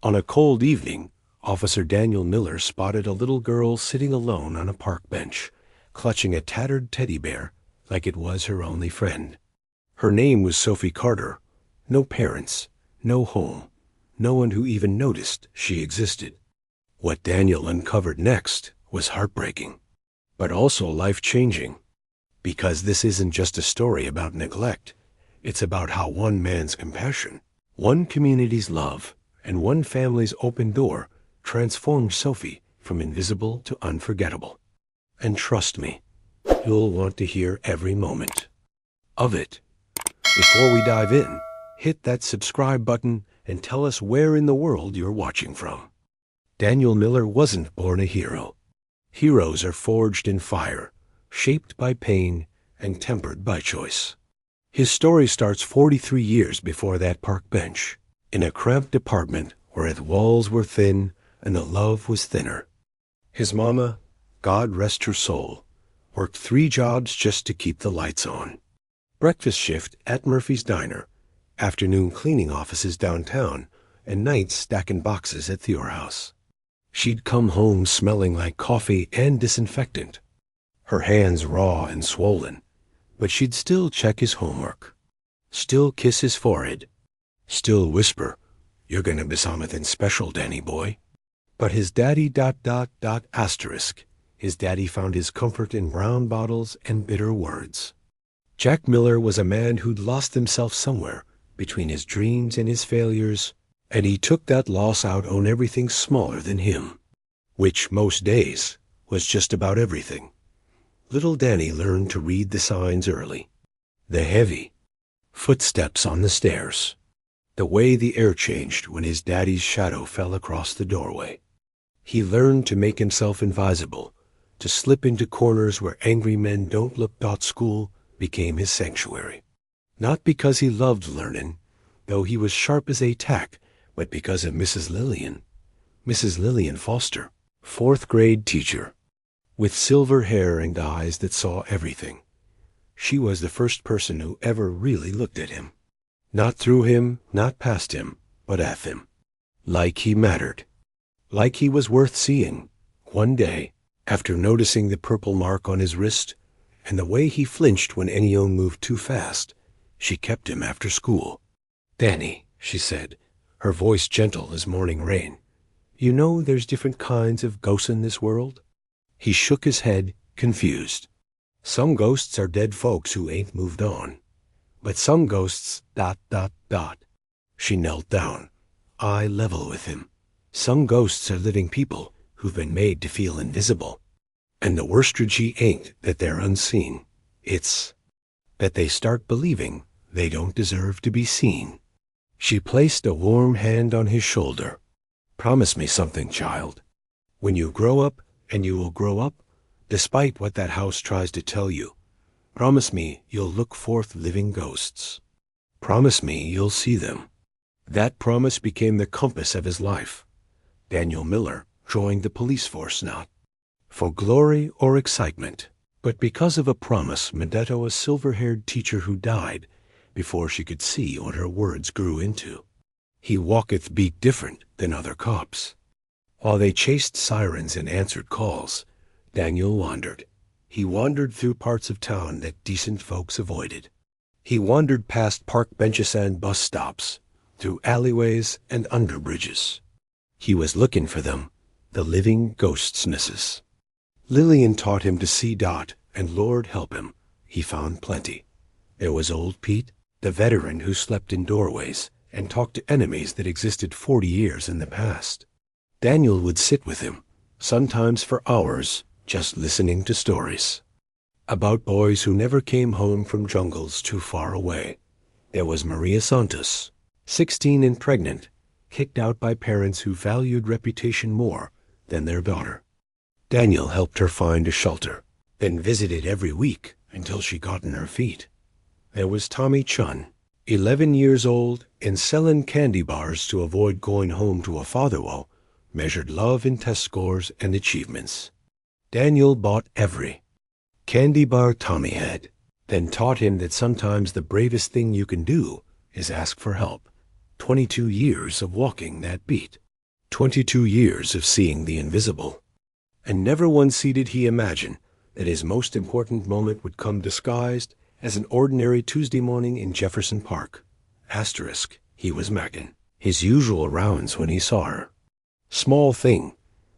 On a cold evening, Officer Daniel Miller spotted a little girl sitting alone on a park bench, clutching a tattered teddy bear like it was her only friend. Her name was Sophie Carter. No parents, no home, no one who even noticed she existed. What Daniel uncovered next was heartbreaking, but also life-changing, because this isn't just a story about neglect. It's about how one man's compassion, one community's love, and one family's open door transformed Sophie from invisible to unforgettable. And trust me, you'll want to hear every moment of it. Before we dive in, hit that subscribe button and tell us where in the world you're watching from. Daniel Miller wasn't born a hero. Heroes are forged in fire, shaped by pain, and tempered by choice. His story starts 43 years before that park bench, in a cramped apartment where the walls were thin and the love was thinner. His mama, God rest her soul, worked 3 jobs just to keep the lights on. Breakfast shift at Murphy's Diner, afternoon cleaning offices downtown, and nights stacking boxes at Theor House. She'd come home smelling like coffee and disinfectant, her hands raw and swollen, but she'd still check his homework, still kiss his forehead, still whisper, "You're gonna be something special, Danny boy." But his daddy ... His daddy found his comfort in brown bottles and bitter words. Jack Miller was a man who'd lost himself somewhere between his dreams and his failures, and he took that loss out on everything smaller than him, which most days was just about everything. Little Danny learned to read the signs early. The heavy footsteps on the stairs, the way the air changed when his daddy's shadow fell across the doorway. He learned to make himself invisible, to slip into corners where angry men don't look. School became his sanctuary. Not because he loved learning, though he was sharp as a tack, but because of Mrs. Lillian Foster, 4th grade teacher, with silver hair and eyes that saw everything. She was the first person who ever really looked at him. Not through him, not past him, but at him. Like he mattered. Like he was worth seeing. One day, after noticing the purple mark on his wrist, and the way he flinched when Ennio moved too fast, she kept him after school. "Danny," she said, her voice gentle as morning rain, "you know there's different kinds of ghosts in this world?" He shook his head, confused. "Some ghosts are dead folks who ain't moved on. But some ghosts ... She knelt down, eye level with him. "Some ghosts are living people who've been made to feel invisible. And the worst tragedy ain't that they're unseen. It's that they start believing they don't deserve to be seen." She placed a warm hand on his shoulder. "Promise me something, child. When you grow up, and you will grow up, despite what that house tries to tell you, promise me you'll look forth living ghosts. Promise me you'll see them." That promise became the compass of his life. Daniel Miller joined the police force not for glory or excitement, but because of a promise Medetto, a silver-haired teacher who died before she could see what her words grew into. He walketh beat different than other cops. While they chased sirens and answered calls, Daniel wandered. He wandered through parts of town that decent folks avoided. He wandered past park benches and bus stops, through alleyways and under bridges. He was looking for them, the living ghostsnesses. Lillian taught him to see dot, and Lord help him, he found plenty. There was old Pete, the veteran who slept in doorways and talked to enemies that existed 40 years in the past. Daniel would sit with him, sometimes for hours, just listening to stories about boys who never came home from jungles too far away. There was Maria Santos, 16 and pregnant, kicked out by parents who valued reputation more than their daughter. Daniel helped her find a shelter, then visited every week until she got on her feet. There was Tommy Chun, 11 years old and selling candy bars to avoid going home to a father-in-law, measured love in test scores and achievements. Daniel bought every candy bar Tommy had, then taught him that sometimes the bravest thing you can do is ask for help. 22 years of walking that beat. 22 years of seeing the invisible. And never once did he imagine that his most important moment would come disguised as an ordinary Tuesday morning in Jefferson Park. Asterisk, he was making his usual rounds when he saw her. Small thing,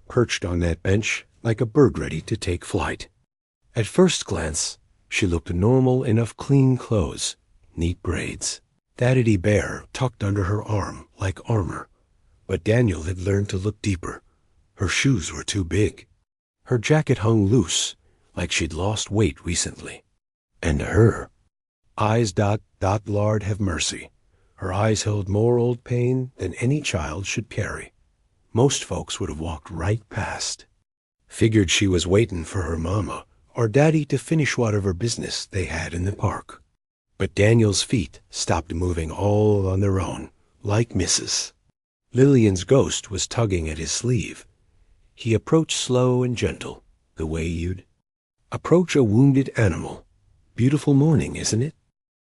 perched on that bench like a bird ready to take flight. At first glance, she looked normal enough, clean clothes, neat braids, teddy bear tucked under her arm like armor. But Daniel had learned to look deeper. Her shoes were too big. Her jacket hung loose, like she'd lost weight recently. And her eyes, Lord have mercy. Her eyes held more old pain than any child should carry. Most folks would have walked right past. Figured she was waiting for her mama or daddy to finish whatever business they had in the park. But Daniel's feet stopped moving all on their own, like Mrs. Lillian's ghost was tugging at his sleeve. He approached slow and gentle, the way you'd approach a wounded animal. Beautiful morning, isn't it?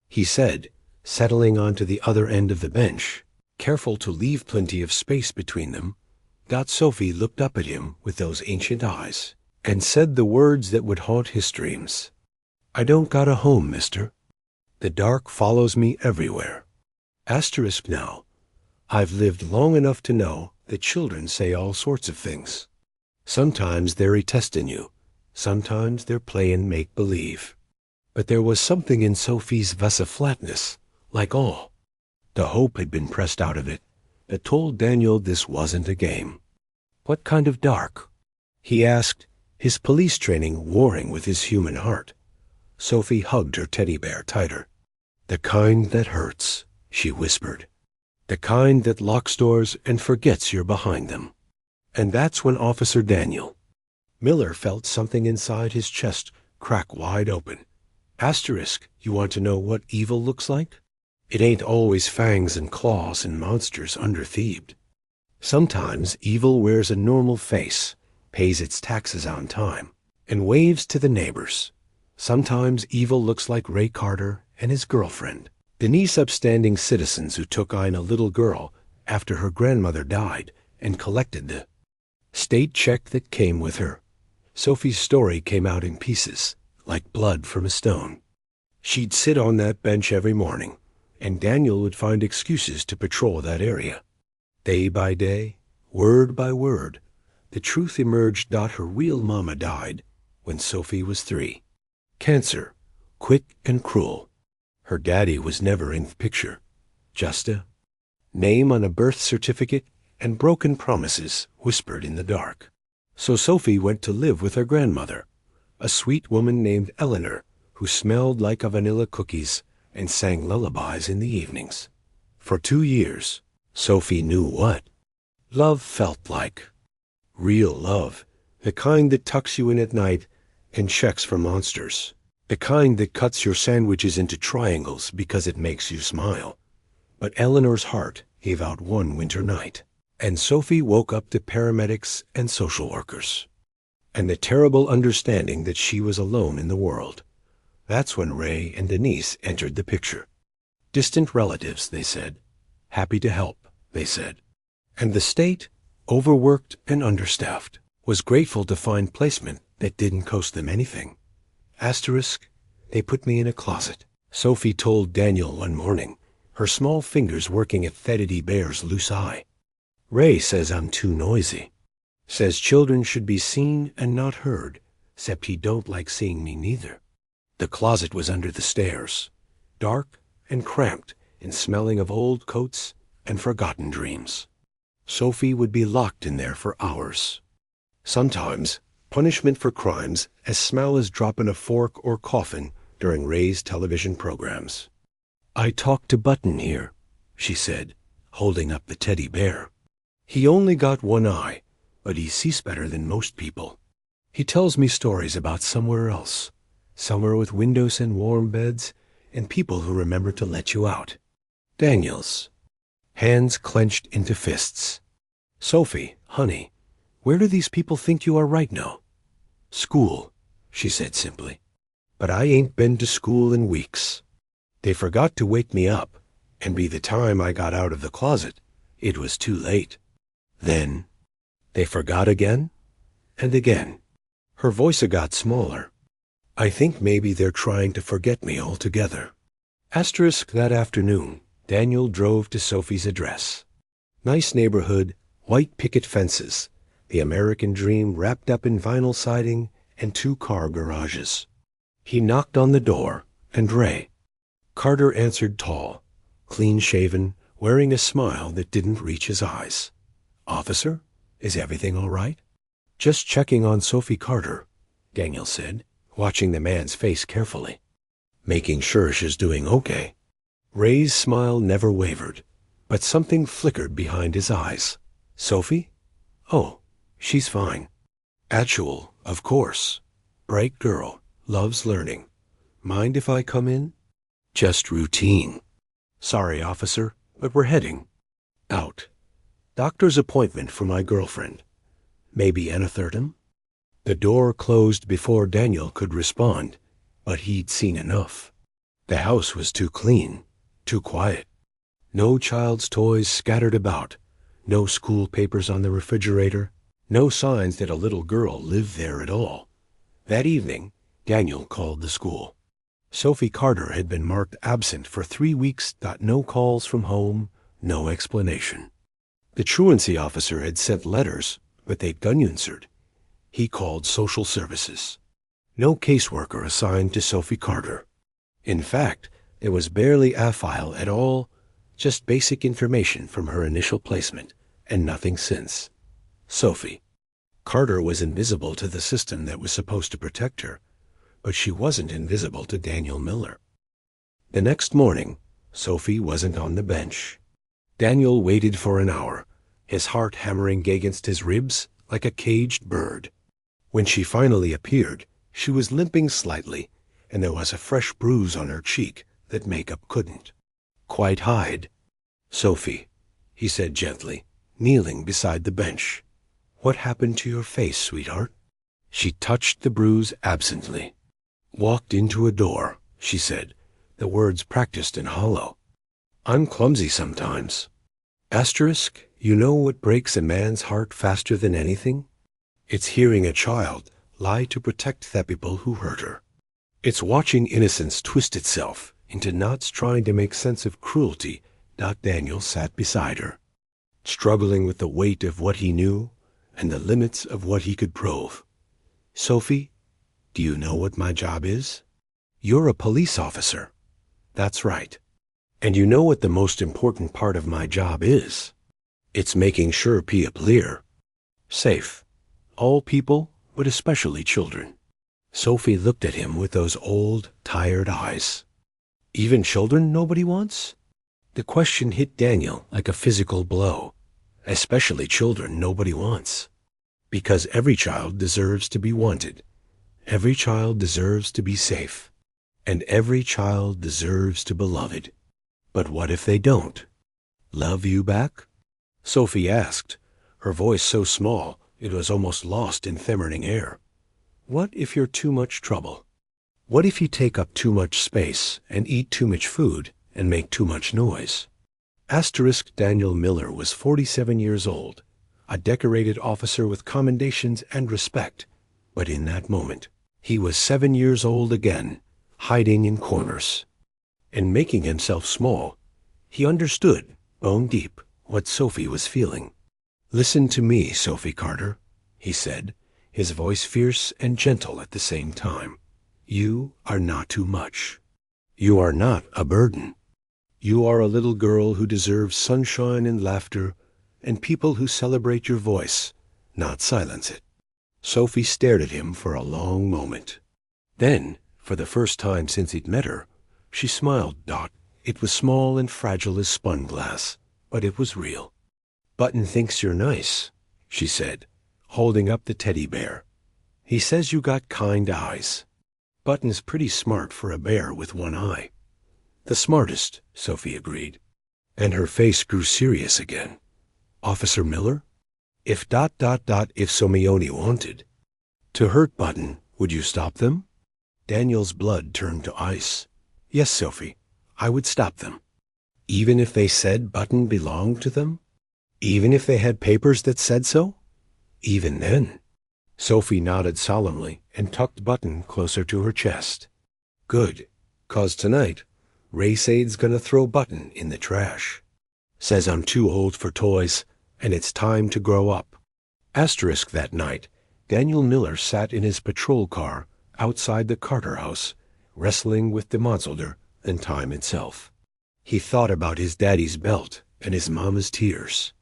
He said, settling onto the other end of the bench, careful to leave plenty of space between them. Sophie looked up at him with those ancient eyes and said the words that would haunt his dreams. I don't got a home, mister. The dark follows me everywhere. Asterisk now. I've lived long enough to know that children say all sorts of things. Sometimes they're testing you. Sometimes they're playing make-believe. But there was something in Sophie's flatness, like awe. The hope had been pressed out of it that told Daniel this wasn't a game. What kind of dark? He asked, his police training warring with his human heart. Sophie hugged her teddy bear tighter. The kind that hurts, she whispered. The kind that locks doors and forgets you're behind them. And that's when Officer Daniel Miller felt something inside his chest crack wide open. Asterisk, you want to know what evil looks like? It ain't always fangs and claws and monsters under-thieved. Sometimes evil wears a normal face, pays its taxes on time, and waves to the neighbors. Sometimes evil looks like Ray Carter and his girlfriend, Denise, upstanding citizens who took in a little girl after her grandmother died and collected the state check that came with her. Sophie's story came out in pieces, like blood from a stone. She'd sit on that bench every morning, and Daniel would find excuses to patrol that area. Day by day, word by word, the truth emerged. Her real mama died when Sophie was 3. Cancer, quick and cruel. Her daddy was never in the picture. Just a name on a birth certificate and broken promises whispered in the dark. So Sophie went to live with her grandmother, a sweet woman named Eleanor, who smelled like a vanilla cookies and sang lullabies in the evenings. For 2 years, Sophie knew what love felt like. Real love, the kind that tucks you in at night and checks for monsters. The kind that cuts your sandwiches into triangles because it makes you smile. But Eleanor's heart gave out one winter night, and Sophie woke up to paramedics and social workers, and the terrible understanding that she was alone in the world. That's when Ray and Denise entered the picture. Distant relatives, they said. Happy to help, they said. And the state, overworked and understaffed, was grateful to find placement that didn't cost them anything. Asterisk, they put me in a closet, Sophie told Daniel one morning, her small fingers working at teddy bear's loose eye. Ray says I'm too noisy. Says children should be seen and not heard, except he don't like seeing me neither. The closet was under the stairs, dark and cramped and smelling of old coats and forgotten dreams. Sophie would be locked in there for hours. Sometimes, punishment for crimes as small as dropping a fork or coffin during Ray's television programs. I talked to Button here, she said, holding up the teddy bear. He only got one eye, but he sees better than most people. He tells me stories about somewhere else, somewhere with windows and warm beds and people who remember to let you out. Daniel's hands clenched into fists. Sophie, honey, where do these people think you are right now? School, she said simply. But I ain't been to school in weeks. They forgot to wake me up, and by the time I got out of the closet, it was too late. Then they forgot again and again. Her voice got smaller. I think maybe they're trying to forget me altogether. Asterisk that afternoon, Daniel drove to Sophie's address. Nice neighborhood, white picket fences, the American dream wrapped up in vinyl siding and 2-car garages. He knocked on the door, and Ray. Carter answered tall, clean-shaven, wearing a smile that didn't reach his eyes. "Officer, is everything all right?" "Just checking on Sophie Carter," Daniel said, watching the man's face carefully. "Making sure she's doing okay." Ray's smile never wavered, but something flickered behind his eyes. "Sophie? Oh, she's fine. Actual, of course. Bright girl, loves learning. Mind if I come in?" "Just routine." "Sorry, officer, but we're heading out. Doctor's appointment for my girlfriend. Maybe anothertum?" The door closed before Daniel could respond, but he'd seen enough. The house was too clean, too quiet. No child's toys scattered about, no school papers on the refrigerator, no signs that a little girl lived there at all. That evening, Daniel called the school. Sophie Carter had been marked absent for 3 weeks. No calls from home, no explanation. The truancy officer had sent letters, but they'd unanswered. He called social services. No caseworker assigned to Sophie Carter. In fact, there was barely a file at all, just basic information from her initial placement, and nothing since. Sophie Carter was invisible to the system that was supposed to protect her, but she wasn't invisible to Daniel Miller. The next morning, Sophie wasn't on the bench. Daniel waited for an hour, his heart hammering against his ribs like a caged bird. When she finally appeared, she was limping slightly, and there was a fresh bruise on her cheek that makeup couldn't quite hide. "Sophie," he said gently, kneeling beside the bench. "What happened to your face, sweetheart?" She touched the bruise absently. "Walked into a door," she said, the words practiced and hollow. "I'm clumsy sometimes." Asterisk, you know what breaks a man's heart faster than anything? It's hearing a child lie to protect the people who hurt her. It's watching innocence twist itself into knots trying to make sense of cruelty. Daniel sat beside her, struggling with the weight of what he knew and the limits of what he could prove. "Sophie, do you know what my job is?" "You're a police officer." "That's right. And you know what the most important part of my job is? It's making sure people are safe. All people, but especially children." Sophie looked at him with those old, tired eyes. "Even children nobody wants?" The question hit Daniel like a physical blow. Especially children nobody wants. Because every child deserves to be wanted. Every child deserves to be safe. And every child deserves to be beloved. But what if they don't? "Love you back?" Sophie asked, her voice so small it was almost lost in feminine air. "What if you're too much trouble? What if you take up too much space and eat too much food and make too much noise?" Asterisk Daniel Miller was 47 years old, a decorated officer with commendations and respect, but in that moment, he was 7 years old again, hiding in corners. And making himself small, he understood, bone deep, what Sophie was feeling. "Listen to me, Sophie Carter," he said, his voice fierce and gentle at the same time. "You are not too much. You are not a burden. You are a little girl who deserves sunshine and laughter and people who celebrate your voice, not silence it." Sophie stared at him for a long moment. Then, for the first time since he'd met her, she smiled. It was small and fragile as spun glass, but it was real. "Button thinks you're nice," she said, holding up the teddy bear. "He says you got kind eyes. Button's pretty smart for a bear with one eye." "The smartest," Sophie agreed. And her face grew serious again. "Officer Miller? If Somione wanted to hurt Button, would you stop them?" Daniel's blood turned to ice. "Yes, Sophie, I would stop them." "Even if they said Button belonged to them?" Even if they had papers that said so? Even then. Sophie nodded solemnly and tucked Button closer to her chest. Good, 'cause tonight, Ray Sade's gonna throw Button in the trash. Says I'm too old for toys, and it's time to grow up. Asterisk that night, Daniel Miller sat in his patrol car outside the Carter house, wrestling with the Monsolder and time itself. He thought about his daddy's belt and his mama's tears.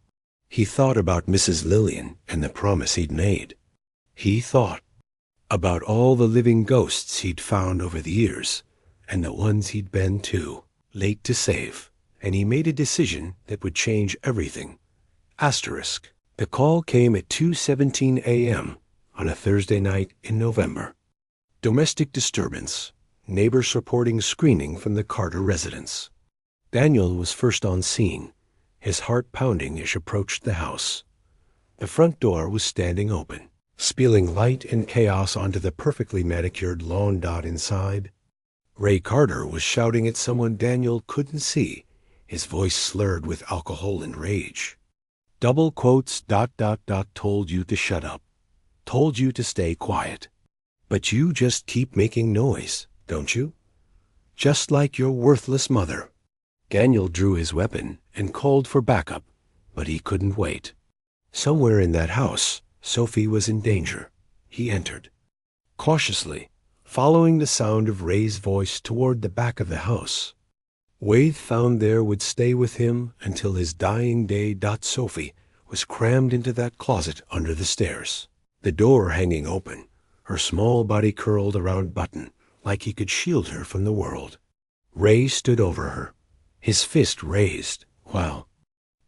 He thought about Mrs. Lillian and the promise he'd made. He thought about all the living ghosts he'd found over the years, and the ones he'd been too late to save, and he made a decision that would change everything. Asterisk. The call came at 2:17 a.m. on a Thursday night in November. Domestic disturbance. Neighbors reporting screaming from the Carter residence. Daniel was first on scene, his heart pounding as he approached the house. The front door was standing open, spilling light and chaos onto the perfectly manicured lawn dot inside. Ray Carter was shouting at someone Daniel couldn't see, his voice slurred with alcohol and rage. Double quotes ... told you to shut up, told you to stay quiet. But you just keep making noise, don't you? Just like your worthless mother. Daniel drew his weapon and called for backup, but he couldn't wait. Somewhere in that house, Sophie was in danger. He entered. Cautiously, following the sound of Ray's voice toward the back of the house. Wade found there would stay with him until his dying day. Sophie was crammed into that closet under the stairs, the door hanging open, her small body curled around Button like he could shield her from the world. Ray stood over her, his fist raised, while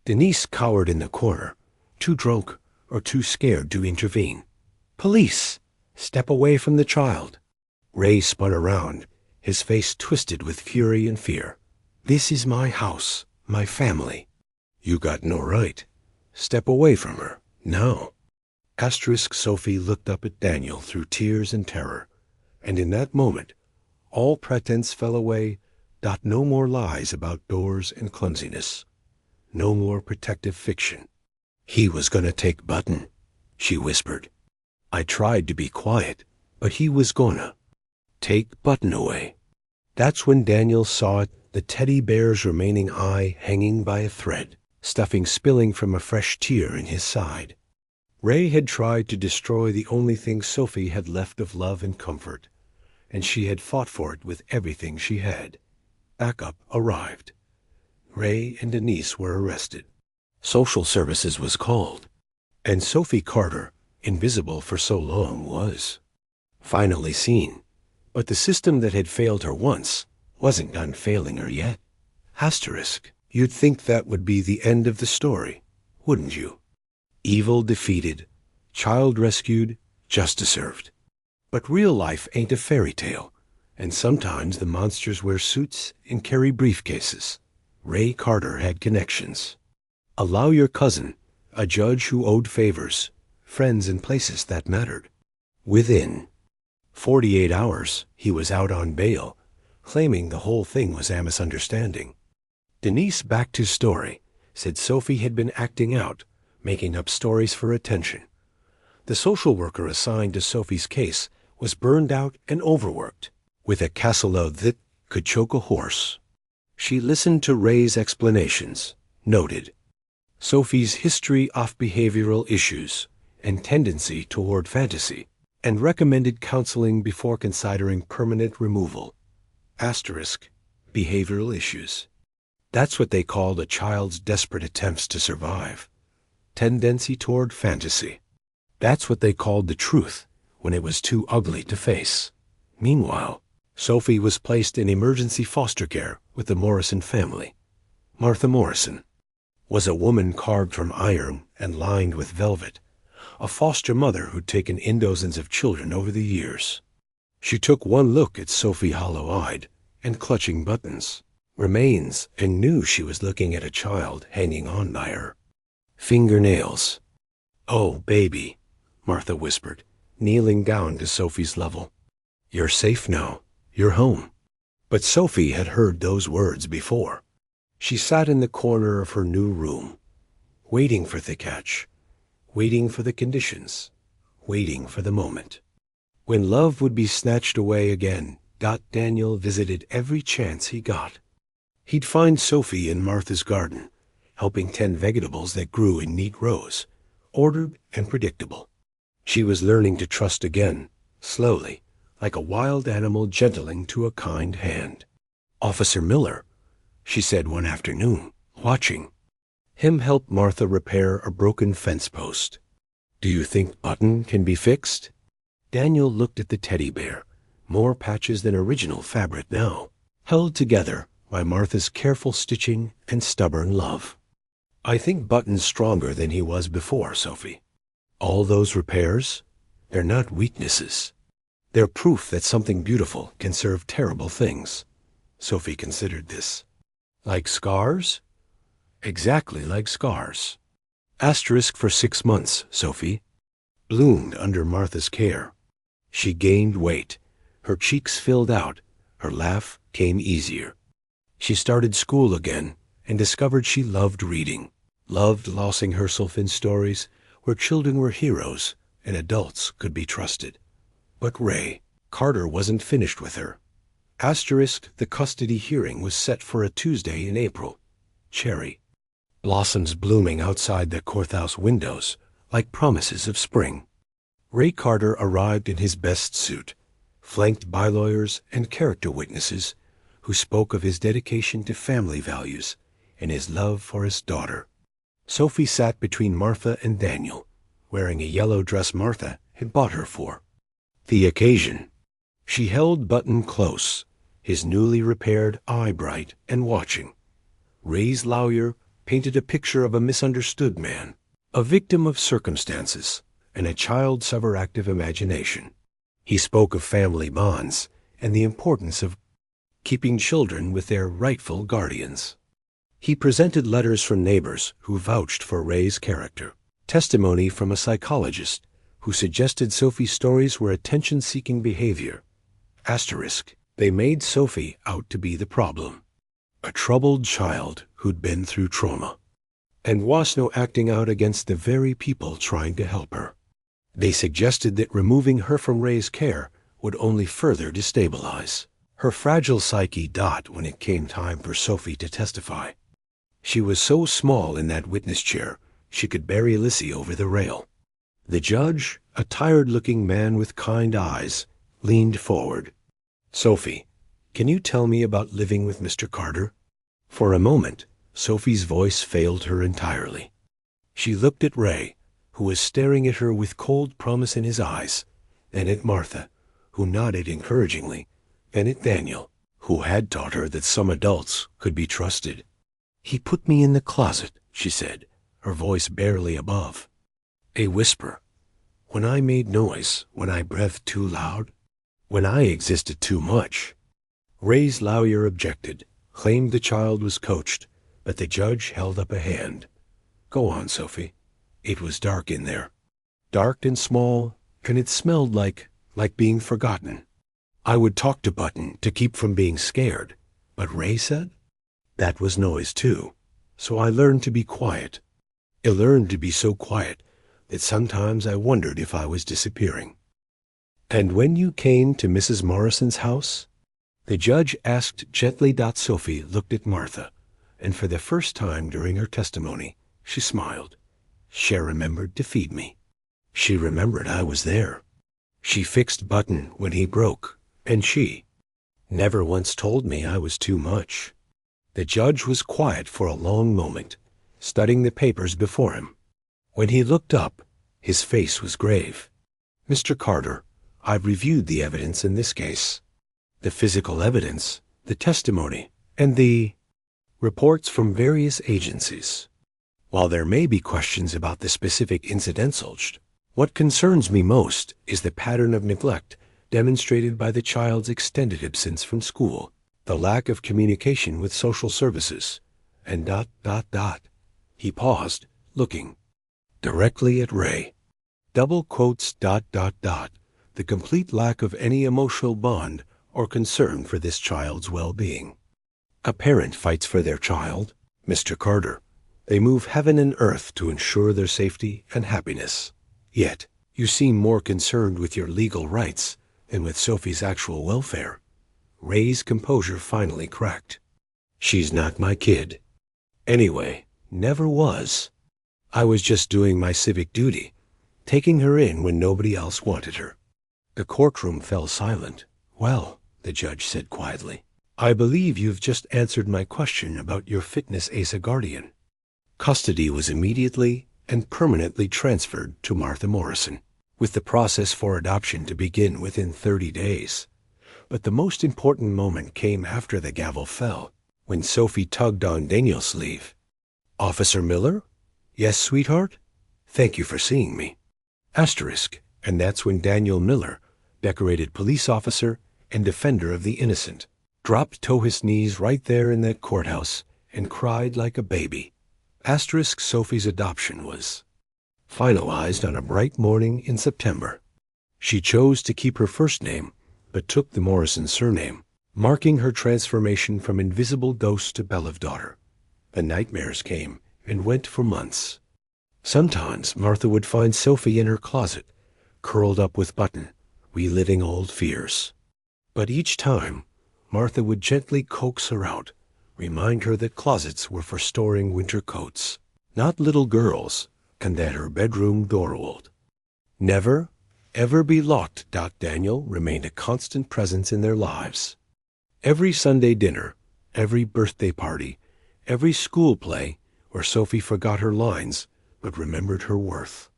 Denise cowered in the corner, too drunk or too scared to intervene. Police! Step away from the child. Ray spun around, his face twisted with fury and fear. This is my house, my family. You got no right. Step away from her, now. Asterisk. Sophie looked up at Daniel through tears and terror, and in that moment, all pretense fell away. No more lies about doors and clumsiness. No more protective fiction. He was gonna take Button, she whispered. I tried to be quiet, but he was gonna take Button away. That's when Daniel saw it, the teddy bear's remaining eye hanging by a thread, stuffing spilling from a fresh tear in his side. Ray had tried to destroy the only thing Sophie had left of love and comfort, and she had fought for it with everything she had. Backup arrived. Ray and Denise were arrested. Social services was called, and Sophie Carter, invisible for so long, was finally seen. But the system that had failed her once wasn't done failing her yet. Asterisk. You'd think that would be the end of the story, wouldn't you? Evil defeated, child rescued, justice served. But real life ain't a fairy tale, and sometimes the monsters wear suits and carry briefcases. Ray Carter had connections. Allow your cousin, a judge who owed favors, friends and places that mattered. Within 48 hours, he was out on bail, claiming the whole thing was a misunderstanding. Denise backed his story, said Sophie had been acting out, making up stories for attention. The social worker assigned to Sophie's case was burned out and overworked, with a caseload that could choke a horse. She listened to Ray's explanations, noted Sophie's history of behavioral issues and tendency toward fantasy, and recommended counseling before considering permanent removal. Asterisk. Behavioral issues. That's what they called a child's desperate attempts to survive. Tendency toward fantasy. That's what they called the truth when it was too ugly to face. Meanwhile, Sophie was placed in emergency foster care with the Morrison family. Martha Morrison was a woman carved from iron and lined with velvet, a foster mother who'd taken in dozens of children over the years. She took one look at Sophie hollow-eyed and clutching Buttons, remains, and knew she was looking at a child hanging on by her. Fingernails. Oh, baby, Martha whispered, kneeling down to Sophie's level. You're safe now. You're home. But Sophie had heard those words before. She sat in the corner of her new room, waiting for the catch, waiting for the conditions, waiting for the moment. When love would be snatched away again, Daniel visited every chance he got. He'd find Sophie in Martha's garden, helping tend vegetables that grew in neat rows, ordered and predictable. She was learning to trust again, slowly, like a wild animal gentling to a kind hand. "Officer Miller," she said one afternoon, watching him help Martha repair a broken fence post. "Do you think Button can be fixed?" Daniel looked at the teddy bear, more patches than original fabric now, held together by Martha's careful stitching and stubborn love. "I think Button's stronger than he was before, Sophie. All those repairs, they're not weaknesses. They're proof that something beautiful can serve terrible things." Sophie considered this. "Like scars?" "Exactly like scars. Asterisk for 6 months, Sophie. Bloomed under Martha's care. She gained weight. Her cheeks filled out. Her laugh came easier. She started school again and discovered she loved reading, loved lossing herself in stories where children were heroes and adults could be trusted. But Ray Carter wasn't finished with her. Asterisk, the custody hearing was set for a Tuesday in April. Cherry blossoms blooming outside the courthouse windows like promises of spring. Ray Carter arrived in his best suit, flanked by lawyers and character witnesses who spoke of his dedication to family values and his love for his daughter. Sophie sat between Martha and Daniel, wearing a yellow dress Martha had bought her for the occasion. She held Button close, his newly repaired eye bright and watching. Ray's lawyer painted a picture of a misunderstood man, a victim of circumstances and a child's overactive imagination. He spoke of family bonds and the importance of keeping children with their rightful guardians. He presented letters from neighbors who vouched for Ray's character, testimony from a psychologist who suggested Sophie's stories were attention-seeking behavior. Asterisk, they made Sophie out to be the problem, a troubled child who'd been through trauma, and was no acting out against the very people trying to help her. They suggested that removing her from Ray's care would only further destabilize her fragile psyche. When it came time for Sophie to testify, she was so small in that witness chair she could bury Lissy over the rail. The judge, a tired-looking man with kind eyes, leaned forward. "Sophie, can you tell me about living with Mr. Carter?" For a moment, Sophie's voice failed her entirely. She looked at Ray, who was staring at her with cold promise in his eyes, then at Martha, who nodded encouragingly, then at Daniel, who had taught her that some adults could be trusted. "He put me in the closet," she said, her voice barely above a whisper. "When I made noise, when I breathed too loud, when I existed too much." Ray's lawyer objected, claimed the child was coached, but the judge held up a hand. "Go on, Sophie. It was dark in there. Dark and small, and it smelled like being forgotten. I would talk to Button to keep from being scared, but Ray said that was noise too, so I learned to be quiet. I learned to be so quiet that sometimes I wondered if I was disappearing." "And when you came to Mrs. Morrison's house?" the judge asked gently. Sophie looked at Martha, and for the first time during her testimony, she smiled. She remembered to feed me. She remembered I was there. She fixed Button when he broke, and she never once told me I was too much. The judge was quiet for a long moment, studying the papers before him. When he looked up, his face was grave. "Mr. Carter, I've reviewed the evidence in this case. The physical evidence, the testimony, and the reports from various agencies. While there may be questions about the specific incidents alleged, what concerns me most is the pattern of neglect demonstrated by the child's extended absence from school, the lack of communication with social services, and ... He paused, looking directly at Ray. Double quotes ... The complete lack of any emotional bond or concern for this child's well-being. A parent fights for their child, Mr. Carter, They move heaven and earth to ensure their safety and happiness. Yet, you seem more concerned with your legal rights than with Sophie's actual welfare. Ray's composure finally cracked. She's not my kid. Anyway, never was. I was just doing my civic duty, taking her in when nobody else wanted her. The courtroom fell silent. Well, the judge said quietly, I believe you've just answered my question about your fitness as a guardian. Custody was immediately and permanently transferred to Martha Morrison, with the process for adoption to begin within 30 days. But the most important moment came after the gavel fell, when Sophie tugged on Daniel's sleeve. Officer Miller? Yes, sweetheart? Thank you for seeing me. Asterisk, and that's when Daniel Miller, decorated police officer and defender of the innocent, dropped to his knees right there in that courthouse and cried like a baby. Asterisk Sophie's adoption was finalized on a bright morning in September. She chose to keep her first name, but took the Morrison surname, marking her transformation from invisible ghost to beloved daughter. The nightmares came and went for months. Sometimes Martha would find Sophie in her closet, curled up with Button, reliving old fears. But each time, Martha would gently coax her out, remind her that closets were for storing winter coats, not little girls, and that her bedroom door rolled. Never, ever be locked. Daniel remained a constant presence in their lives. Every Sunday dinner, every birthday party, every school play where Sophie forgot her lines but remembered her worth.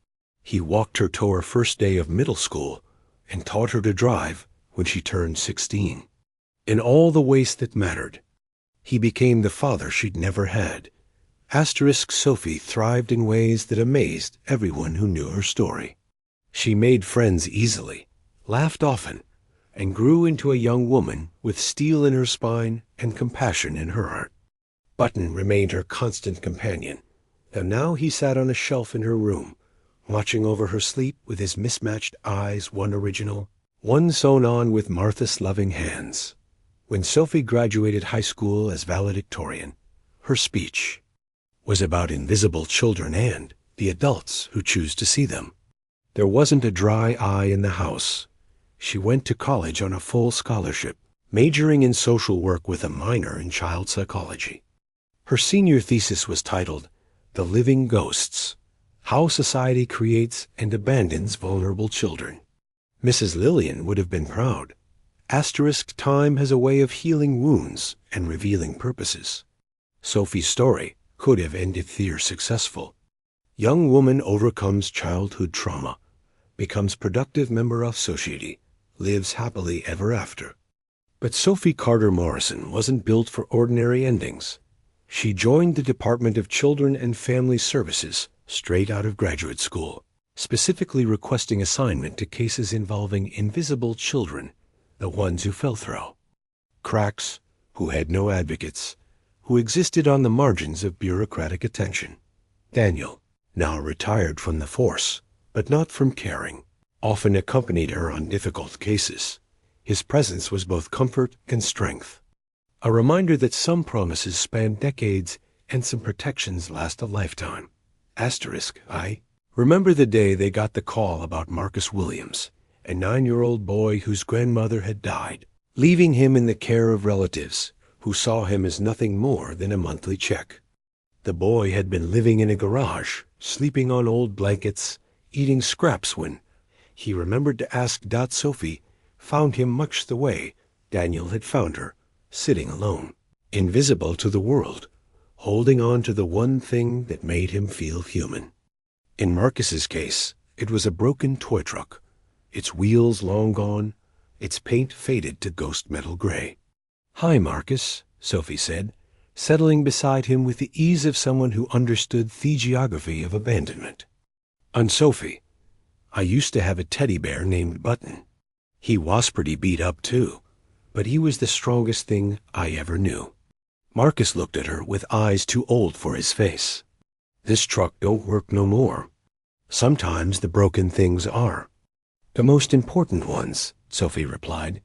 He walked her to her first day of middle school and taught her to drive when she turned 16. In all the ways that mattered, he became the father she'd never had. Asterisk Sophie thrived in ways that amazed everyone who knew her story. She made friends easily, laughed often, and grew into a young woman with steel in her spine and compassion in her heart. Button remained her constant companion, and now he sat on a shelf in her room, watching over her sleep with his mismatched eyes, one original, one sewn on with Martha's loving hands. When Sophie graduated high school as valedictorian, her speech was about invisible children and the adults who choose to see them. There wasn't a dry eye in the house. She went to college on a full scholarship, majoring in social work with a minor in child psychology. Her senior thesis was titled, The Living Ghosts: How Society Creates and Abandons Vulnerable Children. Mrs. Lillian would have been proud. Asterisk time has a way of healing wounds and revealing purposes. Sophie's story could have ended there successful. Young woman overcomes childhood trauma, becomes productive member of society, lives happily ever after. But Sophie Carter Morrison wasn't built for ordinary endings. She joined the Department of Children and Family Services straight out of graduate school, specifically requesting assignment to cases involving invisible children, the ones who fell through cracks, who had no advocates, who existed on the margins of bureaucratic attention. Daniel, now retired from the force, but not from caring, often accompanied her on difficult cases. His presence was both comfort and strength, a reminder that some promises span decades and some protections last a lifetime. Asterisk, I remember the day they got the call about Marcus Williams, a 9-year-old boy whose grandmother had died, leaving him in the care of relatives who saw him as nothing more than a monthly check. The boy had been living in a garage, sleeping on old blankets, eating scraps when he remembered to ask. Sophie found him much the way Daniel had found her, sitting alone, invisible to the world, holding on to the one thing that made him feel human. In Marcus's case, it was a broken toy truck, its wheels long gone, its paint faded to ghost metal gray. "Hi, Marcus," Sophie said, settling beside him with the ease of someone who understood the geography of abandonment. "And Sophie, I used to have a teddy bear named Button. He was pretty beat up too, but he was the strongest thing I ever knew." Marcus looked at her with eyes too old for his face. "This truck don't work no more. Sometimes the broken things are the most important ones," Sophie replied.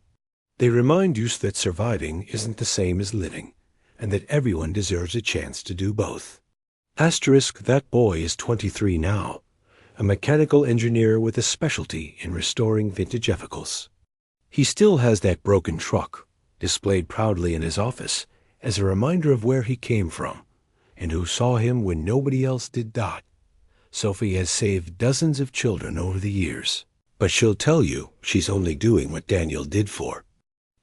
"They remind you that surviving isn't the same as living, and that everyone deserves a chance to do both." Asterisk, that boy is 23 now, a mechanical engineer with a specialty in restoring vintage vehicles. He still has that broken truck, displayed proudly in his office as a reminder of where he came from, and who saw him when nobody else did. Sophie has saved dozens of children over the years, but she'll tell you she's only doing what Daniel did for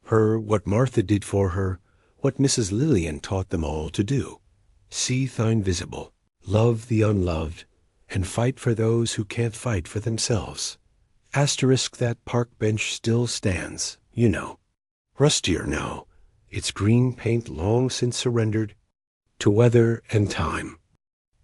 her, what Martha did for her, what Mrs. Lillian taught them all to do. See the invisible, love the unloved, and fight for those who can't fight for themselves. Asterisk, that park bench still stands, you know. Rustier now, its green paint long since surrendered to weather and time.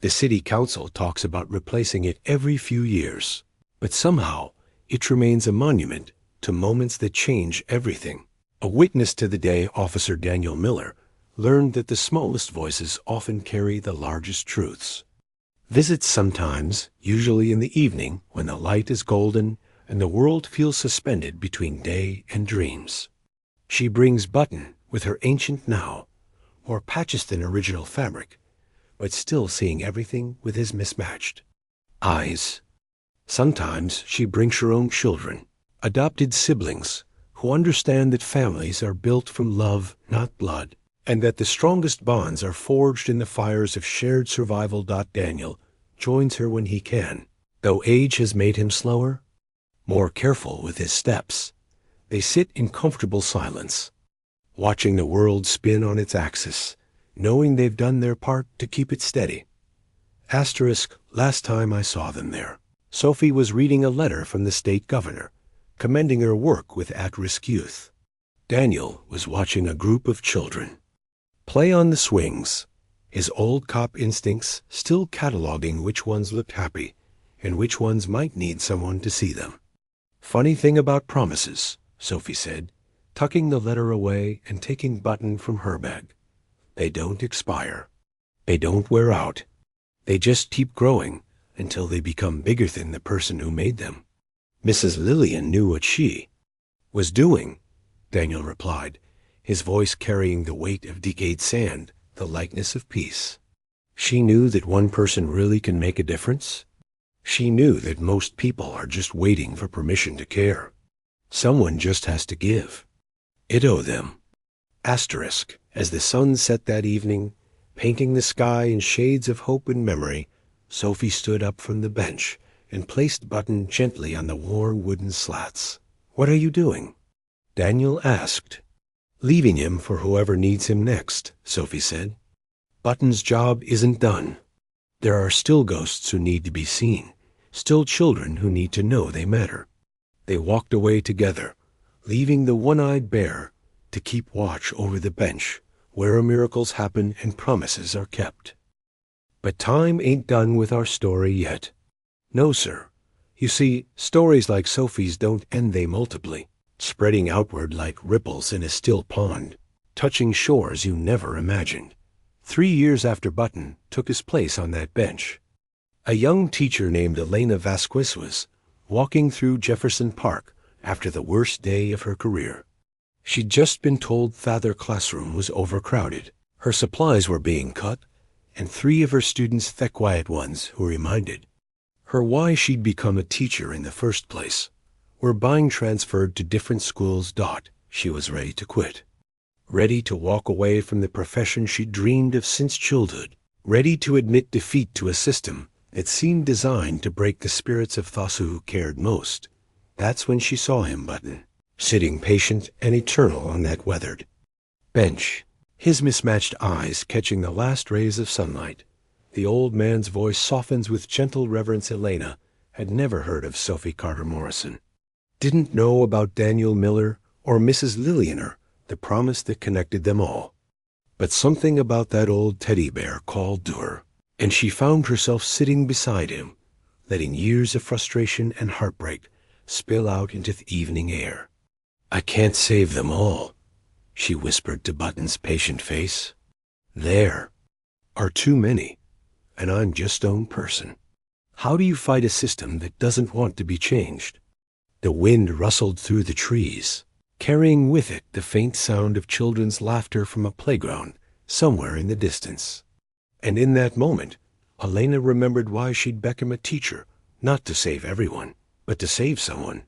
The city council talks about replacing it every few years, but somehow it remains a monument to moments that change everything. A witness to the day Officer Daniel Miller learned that the smallest voices often carry the largest truths. Visits sometimes, usually in the evening when the light is golden and the world feels suspended between day and dreams. She brings Button with her ancient now, more patched than original fabric, but still seeing everything with his mismatched eyes. Sometimes she brings her own children, adopted siblings, who understand that families are built from love, not blood, and that the strongest bonds are forged in the fires of shared survival. Daniel joins her when he can, though age has made him slower, more careful with his steps. They sit in comfortable silence, watching the world spin on its axis, knowing they've done their part to keep it steady. Asterisk, last time I saw them there, Sophie was reading a letter from the state governor, commending her work with at-risk youth. Daniel was watching a group of children play on the swings, his old cop instincts still cataloging which ones looked happy and which ones might need someone to see them. Funny thing about promises, Sophie said, tucking the letter away and taking Button from her bag. They don't expire. They don't wear out. They just keep growing until they become bigger than the person who made them. Mrs. Lillian knew what she was doing, Daniel replied, his voice carrying the weight of decayed sand, the likeness of peace. She knew that one person really can make a difference. She knew that most people are just waiting for permission to care. Someone just has to give. It owed them. Asterisk, as the sun set that evening, painting the sky in shades of hope and memory, Sophie stood up from the bench and placed Button gently on the worn wooden slats. What are you doing? Daniel asked. Leaving him for whoever needs him next, Sophie said. Button's job isn't done. There are still ghosts who need to be seen, still children who need to know they matter. They walked away together, leaving the one-eyed bear to keep watch over the bench where miracles happen and promises are kept. But time ain't done with our story yet. No, sir. You see, stories like Sophie's don't end, they multiply, spreading outward like ripples in a still pond, touching shores you never imagined. 3 years after Button took his place on that bench, a young teacher named Elena Vasquez was walking through Jefferson Park after the worst day of her career. She'd just been told their classroom was overcrowded. Her supplies were being cut, and 3 of her students, the quiet ones who reminded her why she'd become a teacher in the first place, were being transferred to different schools. She was ready to quit, ready to walk away from the profession she'd dreamed of since childhood, ready to admit defeat to a system that seemed designed to break the spirits of those who cared most. That's when she saw him, Button, sitting patient and eternal on that weathered bench, his mismatched eyes catching the last rays of sunlight. The old man's voice softens with gentle reverence. Elena had never heard of Sophie Carter Morrison, didn't know about Daniel Miller or Mrs. Lillianer, the promise that connected them all. But something about that old teddy bear called to her, and she found herself sitting beside him, letting years of frustration and heartbreak spill out into the evening air. I can't save them all, she whispered to Button's patient face. There are too many, and I'm just own person. How do you fight a system that doesn't want to be changed? The wind rustled through the trees, carrying with it the faint sound of children's laughter from a playground somewhere in the distance. And in that moment, Elena remembered why she'd become a teacher, not to save everyone, but to save someone.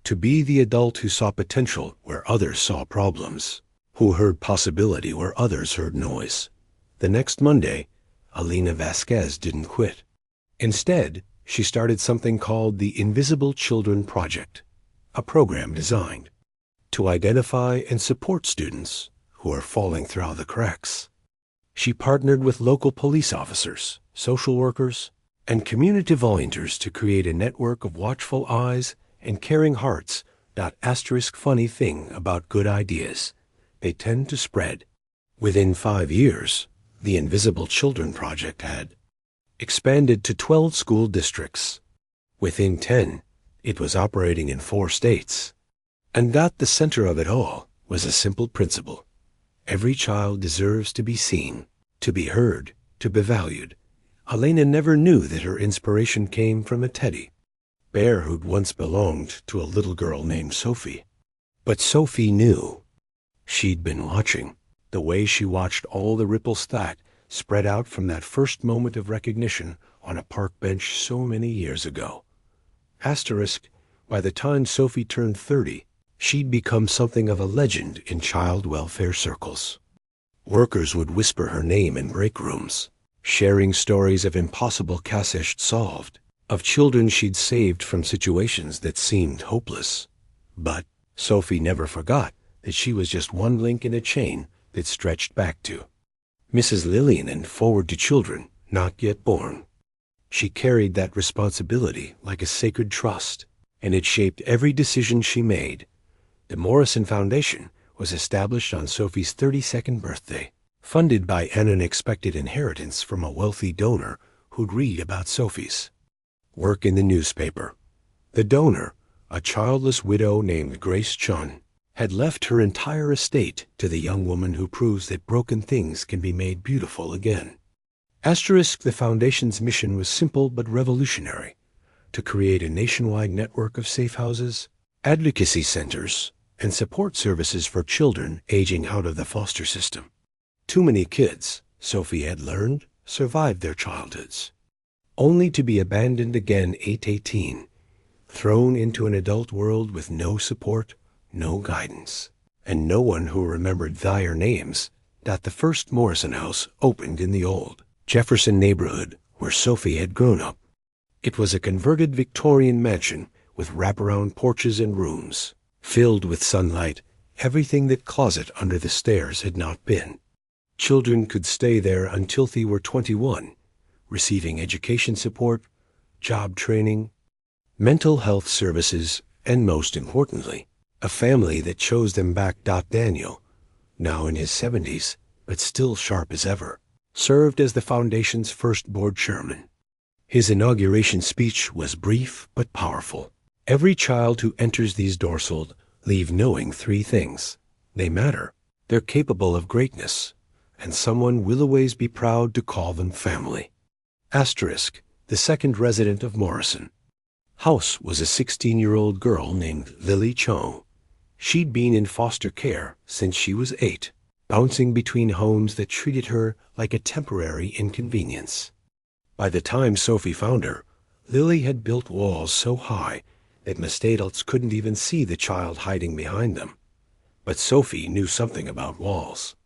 To be the adult who saw potential where others saw problems, who heard possibility where others heard noise. The next Monday, Elena Vasquez didn't quit. Instead, she started something called the Invisible Children Project, a program designed to identify and support students who are falling through the cracks. She partnered with local police officers, social workers, and community volunteers to create a network of watchful eyes and caring hearts. Funny thing about good ideas, they tend to spread. Within 5 years, the Invisible Children Project had expanded to 12 school districts. Within 10, it was operating in 4 states. And at the center of it all was a simple principle. Every child deserves to be seen, to be heard, to be valued. Elena never knew that her inspiration came from a teddy bear who'd once belonged to a little girl named Sophie. But Sophie knew. She'd been watching, the way she watched all the ripples that spread out from that first moment of recognition on a park bench so many years ago. Asterisk, by the time Sophie turned 30, she'd become something of a legend in child welfare circles. Workers would whisper her name in break rooms, sharing stories of impossible cases solved, of children she'd saved from situations that seemed hopeless. But Sophie never forgot that she was just one link in a chain that stretched back to Mrs. Lillian and forward to children not yet born. She carried that responsibility like a sacred trust, and it shaped every decision she made. The Morrison Foundation was established on Sophie's 32nd birthday, funded by an unexpected inheritance from a wealthy donor who'd read about Sophie's work in the newspaper. The donor, a childless widow named Grace Chun, had left her entire estate to the young woman who proves that broken things can be made beautiful again. Asterisk, the foundation's mission was simple but revolutionary: to create a nationwide network of safe houses, advocacy centers, and support services for children aging out of the foster system. Too many kids, Sophie had learned, survived their childhoods, only to be abandoned again at 18, thrown into an adult world with no support, no guidance, and no one who remembered their names. The first Morrison house opened in the old Jefferson neighborhood where Sophie had grown up. It was a converted Victorian mansion with wraparound porches and rooms, filled with sunlight, everything that closet under the stairs had not been. Children could stay there until they were 21, receiving education support, job training, mental health services, and most importantly, a family that chose them back. Daniel, now in his 70s, but still sharp as ever, served as the foundation's first board chairman. His inauguration speech was brief but powerful. Every child who enters these doors will leave knowing 3 things. They matter, they're capable of greatness, and someone will always be proud to call them family. Asterisk, the second resident of Morrison house was a 16-year-old girl named Lily Cho. She'd been in foster care since she was 8, bouncing between homes that treated her like a temporary inconvenience. By the time Sophie found her, Lily had built walls so high that most adults couldn't even see the child hiding behind them. But Sophie knew something about walls.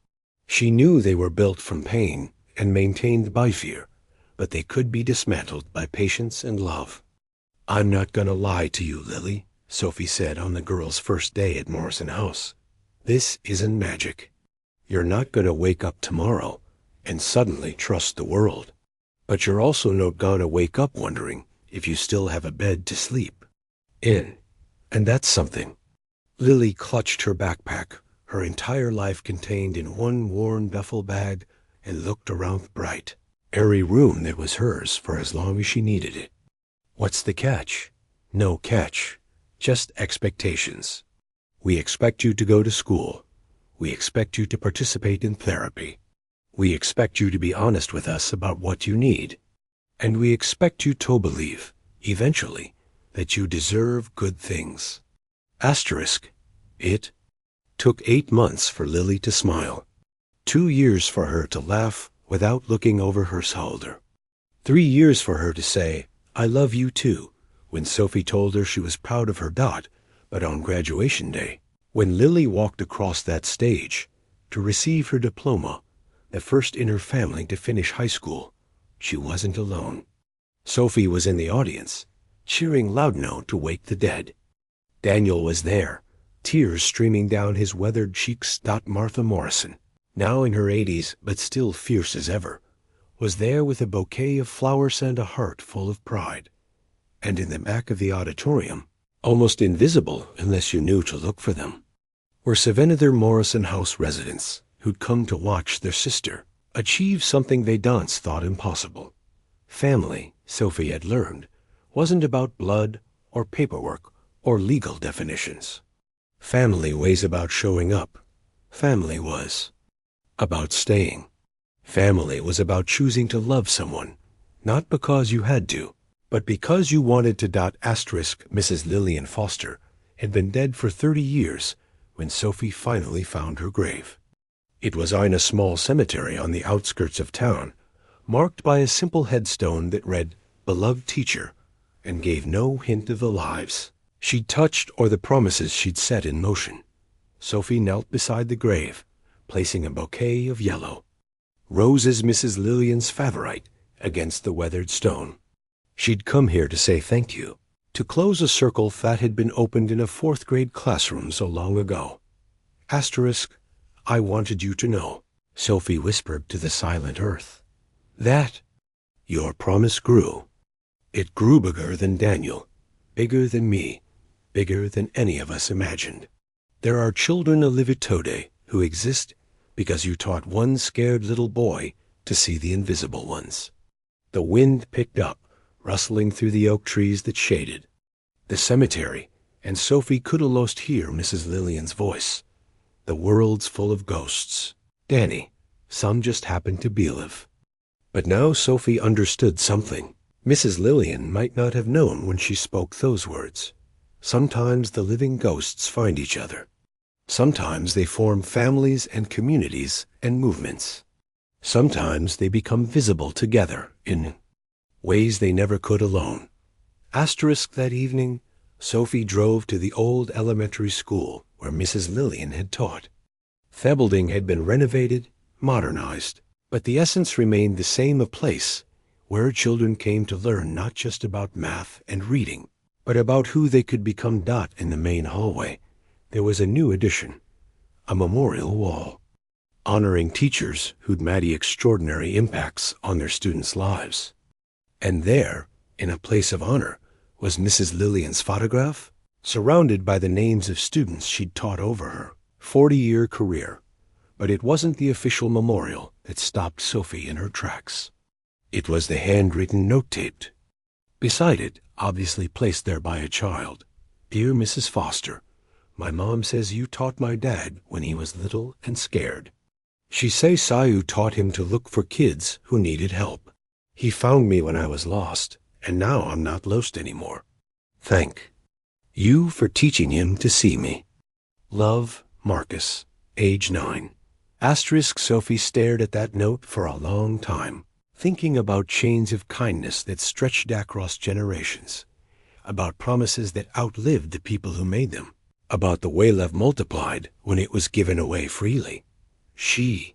She knew they were built from pain and maintained by fear, but they could be dismantled by patience and love. "I'm not gonna lie to you, Lily," Sophie said on the girl's first day at Morrison House. "This isn't magic. You're not gonna wake up tomorrow and suddenly trust the world. But you're also not gonna wake up wondering if you still have a bed to sleep in. And that's something." Lily clutched her backpack, her entire life contained in one worn duffel bag, and looked around the bright, airy room that was hers for as long as she needed it. What's the catch? No catch, just expectations. We expect you to go to school. We expect you to participate in therapy. We expect you to be honest with us about what you need. And we expect you to believe, eventually, that you deserve good things. Asterisk, it took 8 months for Lily to smile, 2 years for her to laugh without looking over her shoulder. 3 years for her to say, "I love you too," when Sophie told her she was proud of her Dot, but on graduation day, when Lily walked across that stage to receive her diploma, the first in her family to finish high school, she wasn't alone. Sophie was in the audience, cheering loud enough to wake the dead. Daniel was there, tears streaming down his weathered cheeks. Martha Morrison, now in her 80s but still fierce as ever, was there with a bouquet of flowers and a heart full of pride. And in the back of the auditorium, almost invisible unless you knew to look for them, were 7 other Morrison House residents who'd come to watch their sister achieve something they once thought impossible. Family, Sophie had learned, wasn't about blood or paperwork or legal definitions. Family was about showing up. Family was about staying. Family was about choosing to love someone, not because you had to, but because you wanted to. Mrs. Lillian Foster had been dead for 30 years when Sophie finally found her grave. It was in a small cemetery on the outskirts of town, marked by a simple headstone that read, "Beloved Teacher," and gave no hint of the lives she'd touched or the promises she'd set in motion. Sophie knelt beside the grave, placing a bouquet of yellow roses, Mrs. Lillian's favorite, against the weathered stone. She'd come here to say thank you, to close a circle that had been opened in a 4th-grade classroom so long ago. I wanted you to know, Sophie whispered to the silent earth, that your promise grew. It grew bigger than Daniel, bigger than me, bigger than any of us imagined. There are children alive today who exist because you taught one scared little boy to see the invisible ones. The wind picked up, rustling through the oak trees that shaded the cemetery, and Sophie could almost hear Mrs. Lillian's voice. The world's full of ghosts. Danny, some just happened to be alive. But now Sophie understood something Mrs. Lillian might not have known when she spoke those words. Sometimes the living ghosts find each other. Sometimes they form families and communities and movements. Sometimes they become visible together in ways they never could alone. That evening, Sophie drove to the old elementary school where Mrs. Lillian had taught. The building had been renovated, modernized, but the essence remained the same, a place where children came to learn not just about math and reading, but about who they could become. In the main hallway, there was a new addition, a memorial wall, honoring teachers who'd made extraordinary impacts on their students' lives. And there, in a place of honor, was Mrs. Lillian's photograph, surrounded by the names of students she'd taught over her 40-year career. But it wasn't the official memorial that stopped Sophie in her tracks. It was the handwritten note taped. Beside it, obviously placed there by a child, "Dear Mrs. Foster, my mom says you taught my dad when he was little and scared. She says you taught him to look for kids who needed help. He found me when I was lost, and now I'm not lost anymore. Thank you for teaching him to see me. Love, Marcus, age 9. Sophie stared at that note for a long time, thinking about chains of kindness that stretched across generations, about promises that outlived the people who made them, about the way love multiplied when it was given away freely. She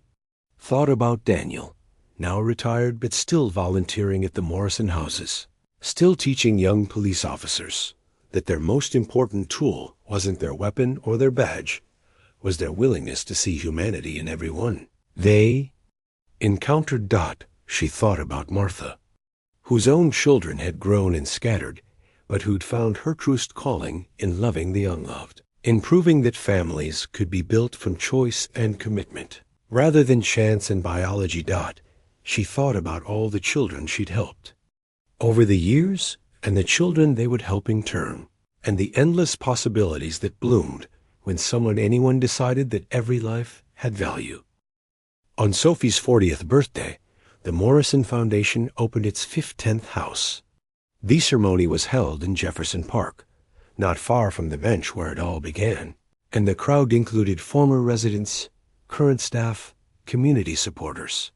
thought about Daniel, now retired but still volunteering at the Morrison houses, still teaching young police officers that their most important tool wasn't their weapon or their badge, was their willingness to see humanity in everyone they encountered. She thought about Martha, whose own children had grown and scattered, but who'd found her truest calling in loving the unloved, in proving that families could be built from choice and commitment, rather than chance and biology. She thought about all the children she'd helped over the years, and the children they would help in turn, and the endless possibilities that bloomed when anyone decided that every life had value. On Sophie's 40th birthday, the Morrison Foundation opened its 15th house. The ceremony was held in Jefferson Park, not far from the bench where it all began, and the crowd included former residents, current staff, community supporters,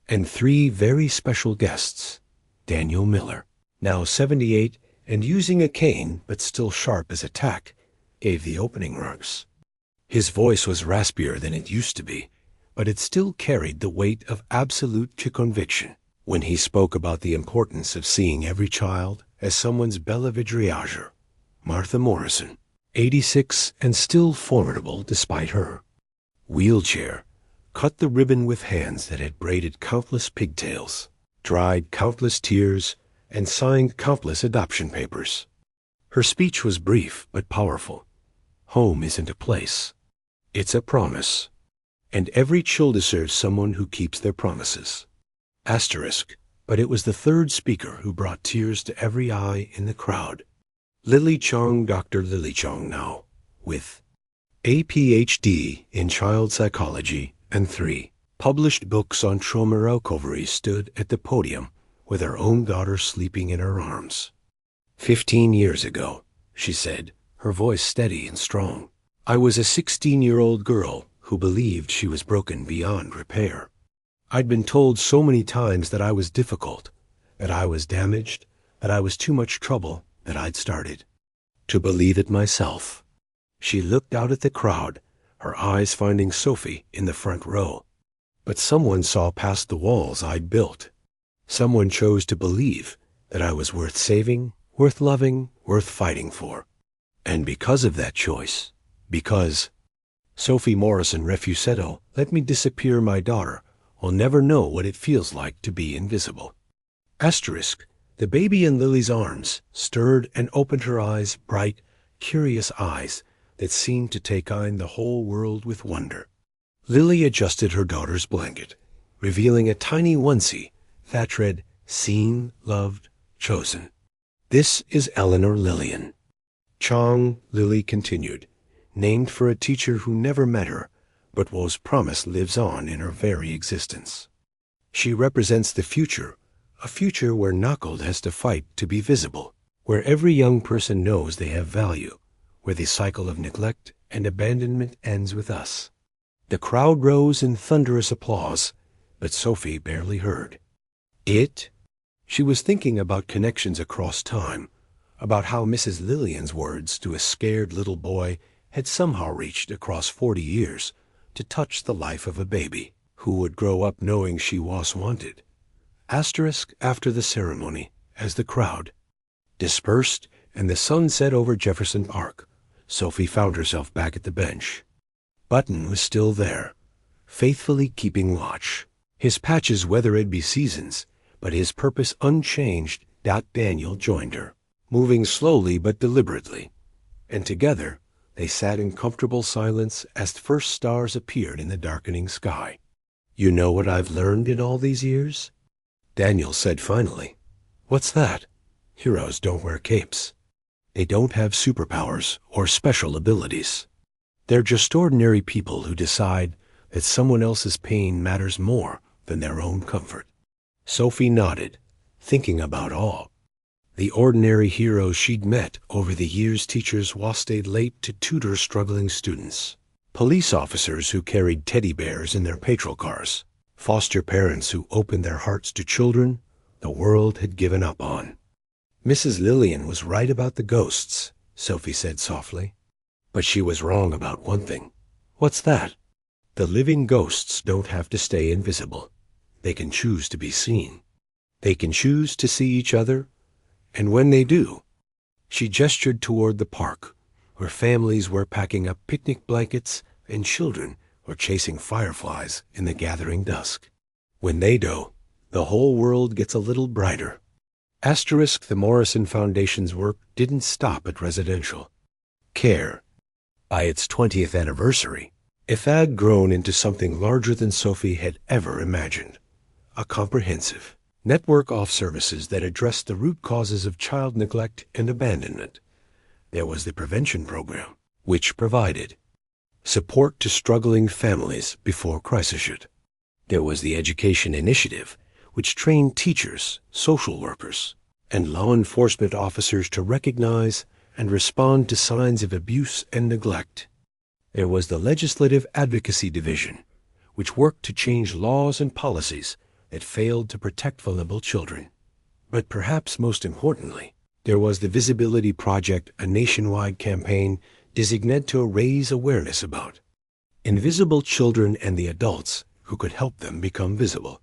and 3 very special guests. Daniel Miller, now 78 and using a cane but still sharp as a tack, gave the opening remarks. His voice was raspier than it used to be, but it still carried the weight of absolute conviction when he spoke about the importance of seeing every child as someone's bella vidriager. Martha Morrison, 86 and still formidable despite her wheelchair, cut the ribbon with hands that had braided countless pigtails, dried countless tears, and signed countless adoption papers. Her speech was brief but powerful. Home isn't a place. It's a promise. And every child deserves someone who keeps their promises. Asterisk, but it was the third speaker who brought tears to every eye in the crowd. Lily Chong, Dr. Lily Chong now, with a Ph.D. in child psychology and 3 published books on trauma recovery, stood at the podium with her own daughter sleeping in her arms. 15 years ago, she said, her voice steady and strong, I was a 16-year-old girl who believed she was broken beyond repair. I'd been told so many times that I was difficult, that I was damaged, that I was too much trouble, that I'd started to believe it myself. She looked out at the crowd, her eyes finding Sophie in the front row. But someone saw past the walls I'd built. Someone chose to believe that I was worth saving, worth loving, worth fighting for. And because of that choice, because Sophie Morrison Refusetto let me disappear, my daughter will never know what it feels like to be invisible. Asterisk, the baby in Lily's arms stirred and opened her eyes, bright, curious eyes that seemed to take in the whole world with wonder. Lily adjusted her daughter's blanket, revealing a tiny onesie that read, Seen, Loved, Chosen. This is Eleanor Lillian. Chong, Lily continued, named for a teacher who never met her, but whose promise lives on in her very existence. She represents the future, a future where Knuckled has to fight to be visible, where every young person knows they have value, where the cycle of neglect and abandonment ends with us. The crowd rose in thunderous applause, but Sophie barely heard it. She was thinking about connections across time, about how Mrs. Lillian's words to a scared little boy had somehow reached across 40 years to touch the life of a baby who would grow up knowing she was wanted. Asterisk, after the ceremony, as the crowd dispersed and the sun set over Jefferson Park, Sophie found herself back at the bench. Button was still there, faithfully keeping watch. His patches weathered be seasons, but his purpose unchanged. Daniel joined her, moving slowly but deliberately, and together they sat in comfortable silence as the first stars appeared in the darkening sky. You know what I've learned in all these years? Daniel said finally. What's that? Heroes don't wear capes. They don't have superpowers or special abilities. They're just ordinary people who decide that someone else's pain matters more than their own comfort. Sophie nodded, thinking about all the ordinary heroes she'd met over the years. Teachers who stayed late to tutor struggling students, police officers who carried teddy bears in their patrol cars, foster parents who opened their hearts to children the world had given up on. Mrs. Lillian was right about the ghosts, Sophie said softly. But she was wrong about one thing. What's that? The living ghosts don't have to stay invisible. They can choose to be seen. They can choose to see each other, and when they do, she gestured toward the park, where families were packing up picnic blankets and children were chasing fireflies in the gathering dusk. When they do, the whole world gets a little brighter. Asterisk, the Morrison Foundation's work didn't stop at residential care. By its 20th anniversary, it had grown into something larger than Sophie had ever imagined. A comprehensive network of services that addressed the root causes of child neglect and abandonment. There was the prevention program, which provided support to struggling families before crisis hit. There was the education initiative, which trained teachers, social workers, and law enforcement officers to recognize and respond to signs of abuse and neglect. There was the Legislative Advocacy Division, which worked to change laws and policies that failed to protect vulnerable children. But perhaps most importantly, there was the Visibility Project, a nationwide campaign designated to raise awareness about invisible children and the adults who could help them become visible.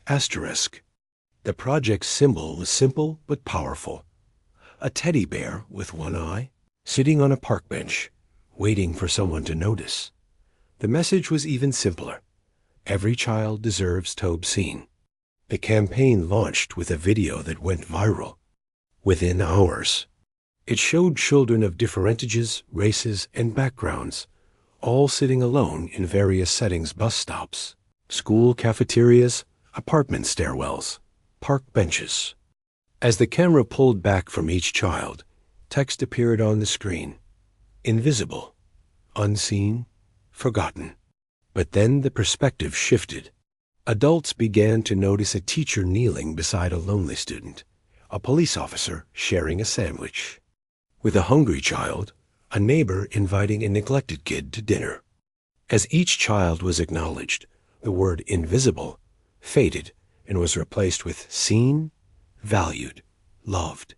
Asterisk. The project's symbol was simple but powerful. A teddy bear with one eye, sitting on a park bench, waiting for someone to notice. The message was even simpler. Every child deserves to be seen. The campaign launched with a video that went viral. Within hours, it showed children of different ages, races, and backgrounds, all sitting alone in various settings: bus stops, school cafeterias, apartment stairwells, park benches. As the camera pulled back from each child, text appeared on the screen: invisible, unseen, forgotten. But then the perspective shifted. Adults began to notice a teacher kneeling beside a lonely student, a police officer sharing a sandwich, with a hungry child, a neighbor inviting a neglected kid to dinner. As each child was acknowledged, the word invisible faded and was replaced with seen, valued, loved.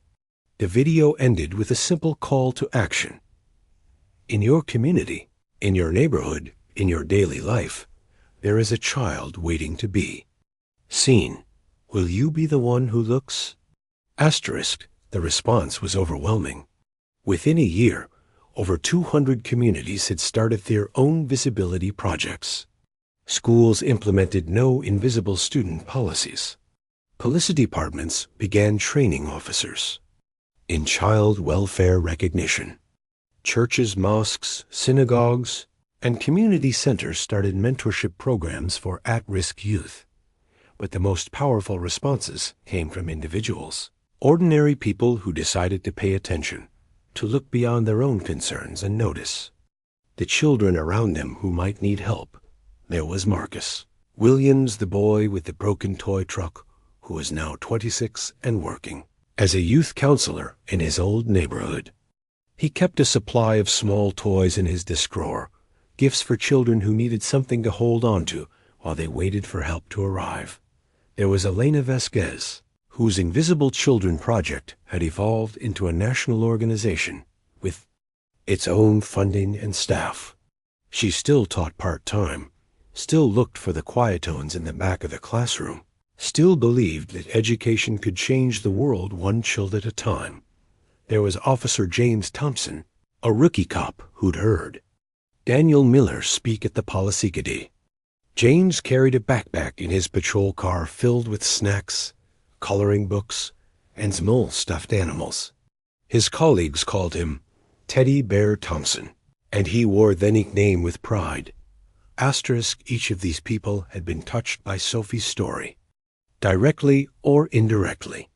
The video ended with a simple call to action. In your community, in your neighborhood, in your daily life, there is a child waiting to be seen. Will you be the one who looks? Asterisk. The response was overwhelming. Within a year, over 200 communities had started their own visibility projects. Schools implemented no invisible student policies. Police departments began training officers in child welfare recognition. Churches, mosques, synagogues, and community centers started mentorship programs for at-risk youth. But the most powerful responses came from individuals, ordinary people who decided to pay attention, to look beyond their own concerns and notice the children around them who might need help. There was Marcus Williams, the boy with the broken toy truck, who was now 26 and working as a youth counselor in his old neighborhood. He kept a supply of small toys in his desk drawer, gifts for children who needed something to hold on to while they waited for help to arrive. There was Elena Vasquez, whose Invisible Children Project had evolved into a national organization with its own funding and staff. She still taught part-time, still looked for the quietones in the back of the classroom, still believed that education could change the world one child at a time. There was Officer James Thompson, a rookie cop who'd heard Daniel Miller speak at the Policycity. James carried a backpack in his patrol car filled with snacks, coloring books, and small stuffed animals. His colleagues called him Teddy Bear Thompson, and he wore the nickname with pride. Asterisk. Each of these people had been touched by Sophie's story, directly or indirectly.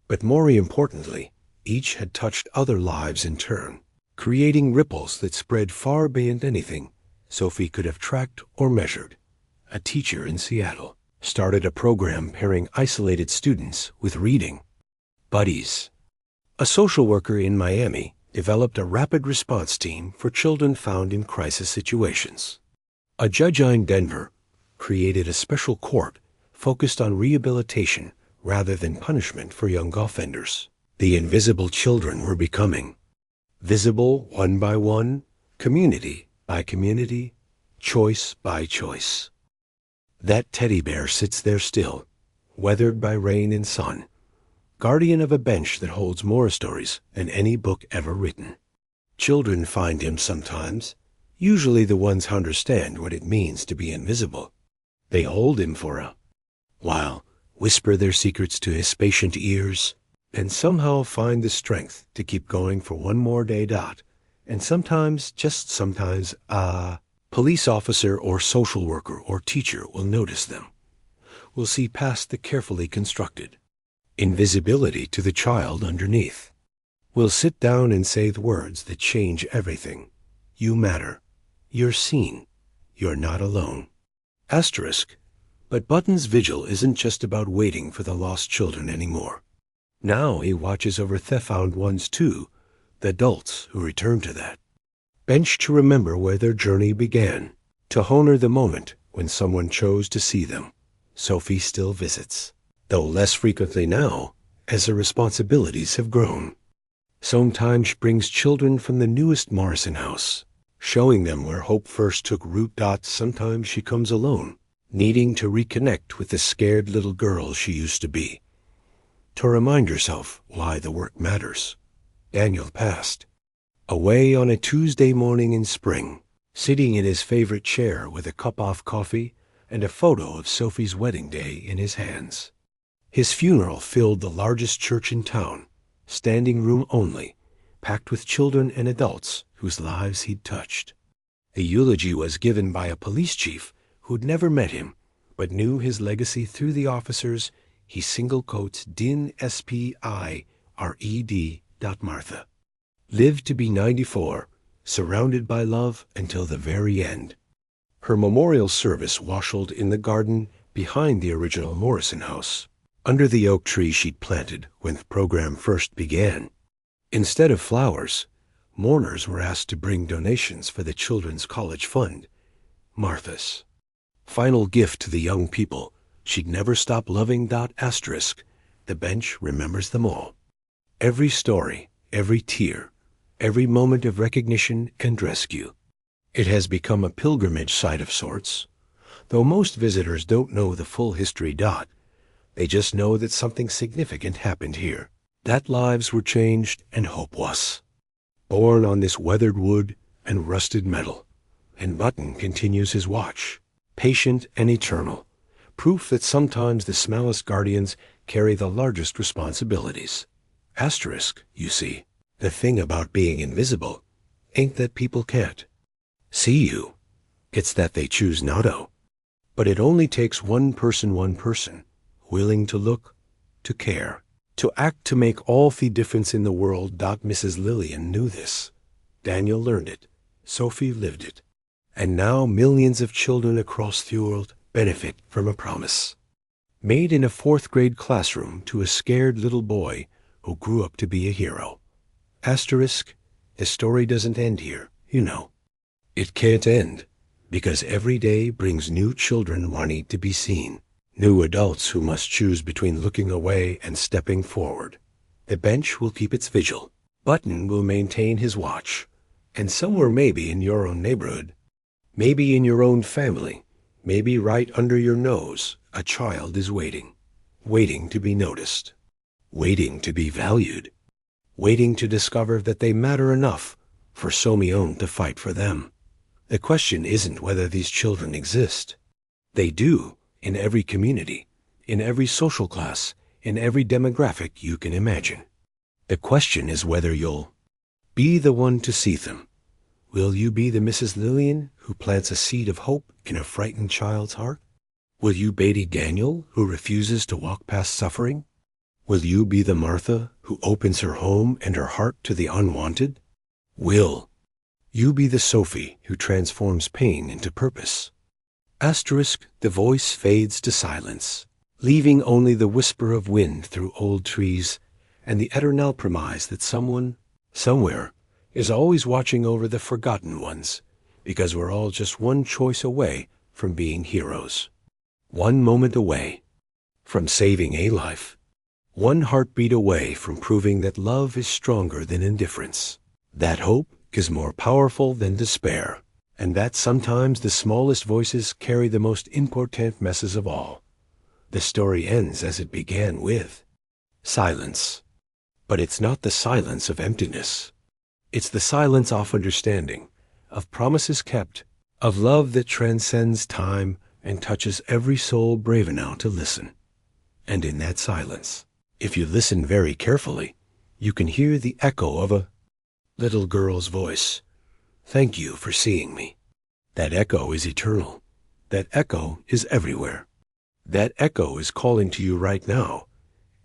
But more importantly, each had touched other lives in turn, creating ripples that spread far beyond anything Sophie could have tracked or measured. A teacher in Seattle started a program pairing isolated students with reading buddies. A social worker in Miami developed a rapid response team for children found in crisis situations. A judge in Denver created a special court focused on rehabilitation rather than punishment for young offenders. The invisible children were becoming visible one by one, community by community, choice by choice. That teddy bear sits there still, weathered by rain and sun, guardian of a bench that holds more stories than any book ever written. Children find him sometimes, usually the ones who understand what it means to be invisible. They hold him for a while, whisper their secrets to his patient ears, and somehow find the strength to keep going for one more day. And sometimes, just sometimes, a police officer or social worker or teacher will notice them, will see past the carefully constructed invisibility to the child underneath, will sit down and say the words that change everything. You matter. You're seen. You're not alone. Asterisk. But Button's vigil isn't just about waiting for the lost children anymore. Now he watches over the found ones too, the adults who return to that bench to remember where their journey began, to honor the moment when someone chose to see them. Sophie still visits, though less frequently now, as the responsibilities have grown. Sometimes she brings children from the newest Morrison house, showing them where hope first took root. Sometimes she comes alone, needing to reconnect with the scared little girl she used to be, to remind herself why the work matters. Daniel passed away on a Tuesday morning in spring, sitting in his favorite chair with a cup of coffee and a photo of Sophie's wedding day in his hands. His funeral filled the largest church in town, standing room only, packed with children and adults whose lives he'd touched. A eulogy was given by a police chief who'd never met him, but knew his legacy through the officers he single quotes din spired. Martha lived to be 94, surrounded by love until the very end. Her memorial service washled in the garden behind the original Morrison house, under the oak tree she'd planted when the program first began. Instead of flowers, mourners were asked to bring donations for the children's college fund. Martha's final gift to the young people she'd never stop loving. The bench remembers them all. Every story, every tear, every moment of recognition and rescue. It has become a pilgrimage site of sorts, though most visitors don't know the full history. They just know that something significant happened here, that lives were changed and hope was born on this weathered wood and rusted metal. And Button continues his watch, patient and eternal, proof that sometimes the smallest guardians carry the largest responsibilities. You see, the thing about being invisible ain't that people can't see you, it's that they choose not to. But it only takes one person, willing to look, to care, to act, to make all the difference in the world. Mrs. Lillian knew this. Daniel learned it. Sophie lived it. And now millions of children across the world benefit from a promise made in a fourth-grade classroom to a scared little boy who grew up to be a hero. The story doesn't end here, you know. It can't end, because every day brings new children wanting to be seen, new adults who must choose between looking away and stepping forward. The bench will keep its vigil. Button will maintain his watch. And somewhere, maybe in your own neighborhood, maybe in your own family, maybe right under your nose, a child is waiting to be noticed, waiting to be valued, waiting to discover that they matter enough for Somion to fight for them. The question isn't whether these children exist. They do, in every community, in every social class, in every demographic you can imagine. The question is whether you'll be the one to see them. Will you be the Mrs. Lillian who plants a seed of hope in a frightened child's heart? Will you be Daniel who refuses to walk past suffering? Will you be the Martha who opens her home and her heart to the unwanted? Will you be the Sophie who transforms pain into purpose? The voice fades to silence, leaving only the whisper of wind through old trees and the eternal promise that someone, somewhere, is always watching over the forgotten ones, because we're all just one choice away from being heroes, one moment away from saving a life, one heartbeat away from proving that love is stronger than indifference, that hope is more powerful than despair, and that sometimes the smallest voices carry the most important messages of all. The story ends as it began, with silence. But it's not the silence of emptiness. It's the silence of understanding, of promises kept, of love that transcends time and touches every soul brave enough to listen. And in that silence, if you listen very carefully, you can hear the echo of a little girl's voice. Thank you for seeing me. That echo is eternal. That echo is everywhere. That echo is calling to you right now,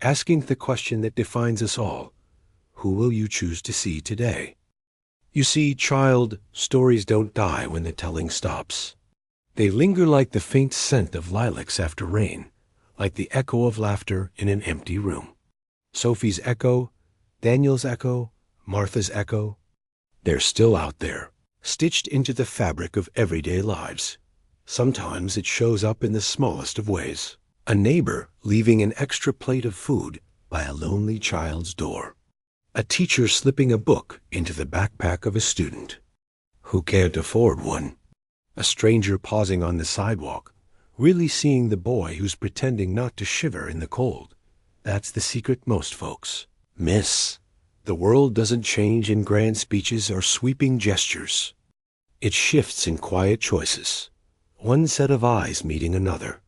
asking the question that defines us all. Who will you choose to see today? You see, child, stories don't die when the telling stops. They linger like the faint scent of lilacs after rain, like the echo of laughter in an empty room. Sophie's echo, Daniel's echo, Martha's echo, they're still out there, stitched into the fabric of everyday lives. Sometimes it shows up in the smallest of ways. A neighbor leaving an extra plate of food by a lonely child's door. A teacher slipping a book into the backpack of a student who can't afford one. A stranger pausing on the sidewalk, really seeing the boy who's pretending not to shiver in the cold. That's the secret most folks miss. The world doesn't change in grand speeches or sweeping gestures. It shifts in quiet choices. One set of eyes meeting another.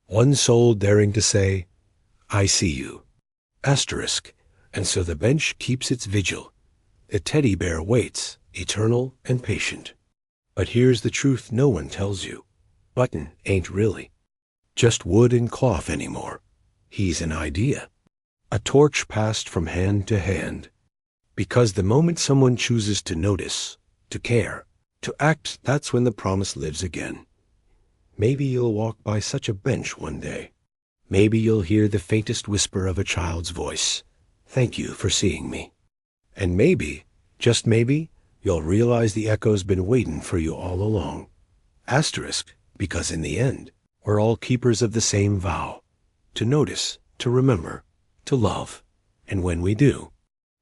One soul daring to say, I see you. Asterisk. And so the bench keeps its vigil. The teddy bear waits, eternal and patient. But here's the truth no one tells you. Button ain't really just wood and cloth anymore. He's an idea. A torch passed from hand to hand. Because the moment someone chooses to notice, to care, to act, that's when the promise lives again. Maybe you'll walk by such a bench one day. Maybe you'll hear the faintest whisper of a child's voice. Thank you for seeing me. And maybe, just maybe, you'll realize the echo's been waiting for you all along. Asterisk, because in the end, we're all keepers of the same vow. To notice, to remember, to love. And when we do,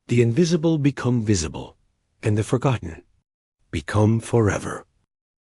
the invisible become visible, and the forgotten become forever.